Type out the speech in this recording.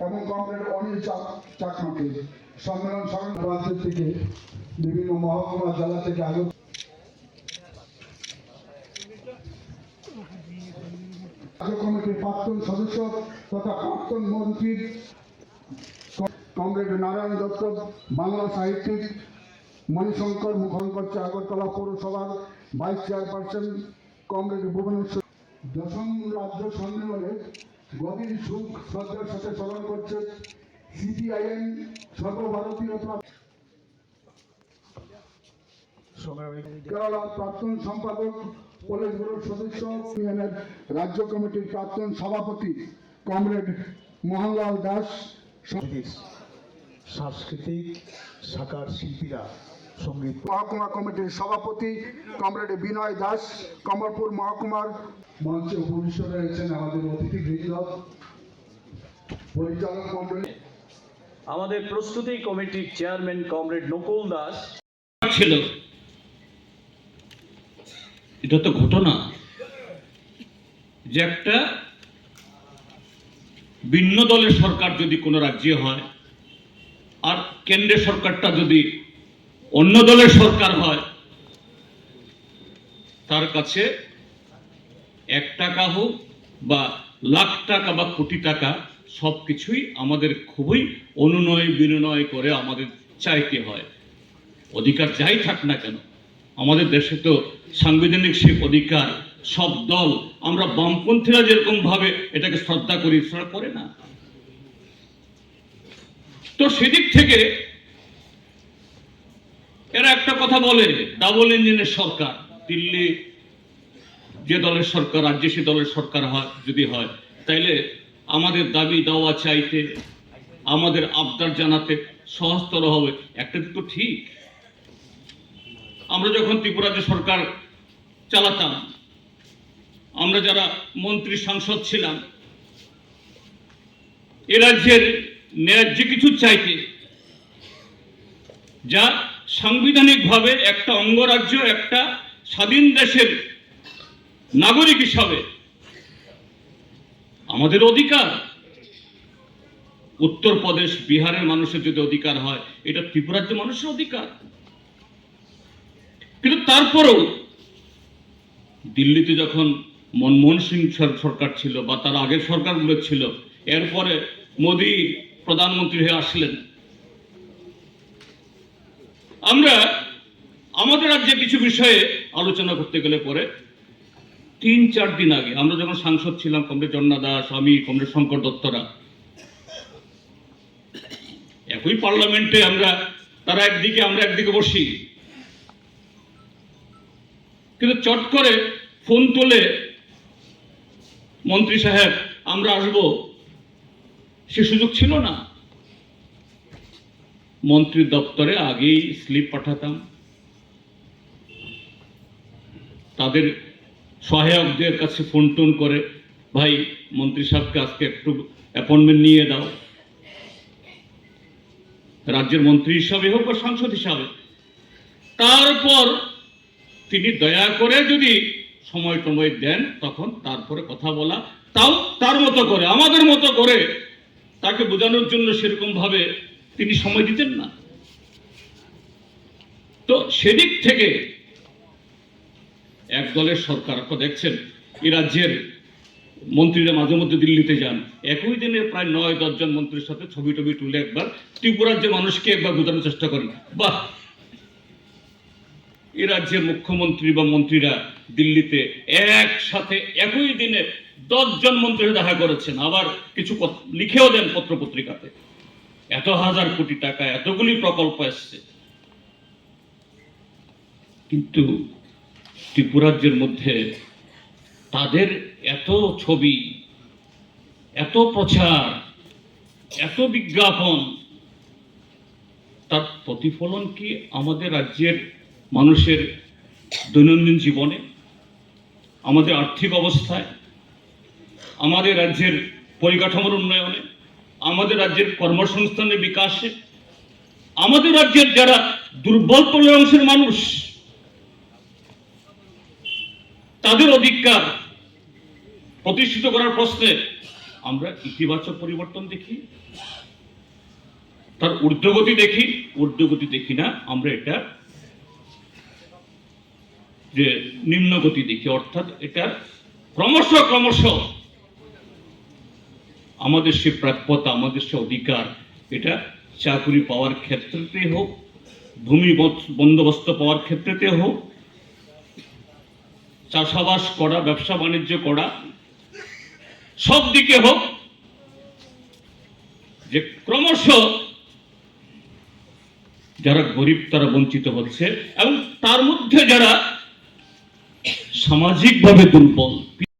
এবং কমরেড অনিল চাকমাকে সম্মেলন রাজ্যের থেকে বিভিন্ন মহকুমা জেলা থেকে আগত কমিটির প্রাক্তন সদস্য তথা প্রাক্তন মন্ত্রী কমরেড নারায়ণ দত্ত, বাংলা সাহিত্যিক মণিশঙ্কর মুখোপাধ্যায়, আগরতলা পৌরসভার ভাইস চেয়ারপারসন কমরেড ভুবনেশ্বর। দশম রাজ্য সম্মেলনে গভীর সুখ শ্রদ্ধার সাথে স্মরণ করছে সিপিআইএম সর্বভারতীয় কেরালার প্রাক্তন সম্পাদক, পুলিশ ব্যুরোর সদস্য, ইউনিয়নের রাজ্য কমিটির প্রাক্তন সভাপতি কমরেড মোহনলাল দাস, সাংস্কৃতিক শাখার শিল্পীরা, সঙ্গীত মহকুমা কমিটির সভাপতি কমরেড বিনয় দাস, কমলপুর মহকুমার। মঞ্চে উপবিষ্ট রয়েছেন আমাদের অতিথিবৃন্দ, পরিচালক মন্ডলী, আমাদের প্রস্তুতি কমিটির চেয়ারম্যান কমরেড নকুল দাস ছিল। এটা তো ঘটনা যে একটা ভিন্ন দলের সরকার যদি কোনো রাজ্যে হয় আর কেন্দ্রের সরকারটা যদি অন্য দলের সরকার হয়, তার কাছে 1 টাকা হোক বা লাখ টাকা বা কোটি টাকা সবকিছুই আমাদের খুবই অনুনয় বিনয় করে আমাদের চাইতে হয়। অধিকার যাই থাক না কেন, আমাদের দেশে তো সাংবিধানিক সেই অধিকার সব দল, আমরা বামপন্থীরা যেরকম ভাবে এটাকে শ্রদ্ধা করি, সেটা করে না। তো সেদিক থেকে এরা একটা কথা বলে, ডাবল ইঞ্জিনের সরকার। দিল্লি যে দলের সরকার, রাজ্যে সে দলের সরকার হয় যদি হয়, তাইলে আমাদের দাবি দাওয়া চাইতে, আমাদের আবদার জানাতে সহজতর হবে। একটা দিক তো ঠিক, আমরা যখন ত্রিপুরাতে সরকার চালাতাম, আমরা যারা মন্ত্রী সাংসদ ছিলাম, এ রাজ্যের ন্যায্য কিছু চাইতে, যা সাংবিধানিকভাবে একটা অঙ্গরাজ্য, একটা স্বাধীন দেশের নাগরিক হিসাবে আমাদের অধিকার। উত্তরপ্রদেশ, বিহারের মানুষের যদি অধিকার হয়, এটা ত্রিপুরাজ্য মানুষের অধিকার। কিন্তু তারপরেও দিল্লিতে যখন মনমোহন সিং সরকার ছিল বা তার আগের সরকারগুলো ছিল, এরপরে মোদী প্রধানমন্ত্রী হয়ে আসলেন, আমরা আমাদের রাজ্যে কিছু বিষয়ে আলোচনা করতে গেলে পরে 3-4 দিন আগে আমরা যখন সাংসদ ছিলাম, কমরেড জন্না দাস, আমি, কমরেড শঙ্কর দত্তরা, একই পার্লামেন্টে তারা একদিকে আমরা একদিকে বসি, কিন্তু চট করে ফোন তুলে মন্ত্রী সাহেব আমরা আসবো, সে সুযোগ ছিল না। মন্ত্রীর দপ্তরে আগেই স্লিপ পাঠাতাম, তাদের সহায়কদের কাছে ফোন টোন করে, ভাই মন্ত্রী সাহেবকে আজকে একটু অ্যাপয়েন্টমেন্ট নিয়ে দাও, রাজ্যের মন্ত্রী হিসাবে হোক বা সাংসদ হিসাবে। তারপর তিনি দয়া করে যদি সময় টময় দেন, তখন তারপরে কথা বলা, তাও তার মতো করে, আমাদের মতো করে তাকে বোঝানোর জন্য সেরকম ভাবে তিনি সময় দিতেন না। তো সেদিক থেকে এক দলের সরকার, আপনারা দেখছেন এই রাজ্যের মন্ত্রীরা মাঝে মধ্যে দিল্লিতে যান, একই দিনে প্রায় 9-10 জন মন্ত্রীর সাথে ছবি টবি তুলে একবার ত্রিপুরার যে মানুষকে একবার বোঝানোর চেষ্টা করেন, বাহ, এই রাজ্যের মুখ্যমন্ত্রী বা মন্ত্রীরা দিল্লিতে একসাথে একই দিনে 10 জন মন্ত্রী দেখা করেছেন, আবার কিছু লিখেও দেন পত্র পত্রিকাতে, এত হাজার কোটি টাকা, এতগুলি প্রকল্প এসছে। কিন্তু ত্রিপুরাজ্যের মধ্যে তাদের এত ছবি, এত প্রচার, এত বিজ্ঞাপন, তার প্রতিফলন কি আমাদের রাজ্যের মানুষের দৈনন্দিন জীবনে, আমাদের আর্থিক অবস্থায়, আমাদের রাজ্যের পরিকাঠামোর উন্নয়নে, আমাদের রাজ্যের কর্মসংস্থানের বিকাশে, আমাদের রাজ্যের যারা দুর্বল তলের অংশের মানুষ, তাদের অধিকার প্রতিষ্ঠিত করার প্রশ্নে আমরা ইতিবাচক পরিবর্তন দেখি, তার ঊর্ধ্বগতি দেখি না, আমরা এটা যে নিম্নগতি দেখি, অর্থাৎ এটা ক্রমশ আমাদের সে প্রাপ্যতা, আমাদের সে অধিকার, এটা চাকরি পাওয়ার ক্ষেত্রেতে হোক, ভূমি বন্দোবস্ত পাওয়ার ক্ষেত্রেতে হোক, চাষাবাস করা, ব্যবসা বাণিজ্য করা, সব দিকে হোক, যে ক্রমশ যারা গরিব তারা বঞ্চিত হচ্ছে, এবং তার মধ্যে যারা সামাজিকভাবে দুর্বল,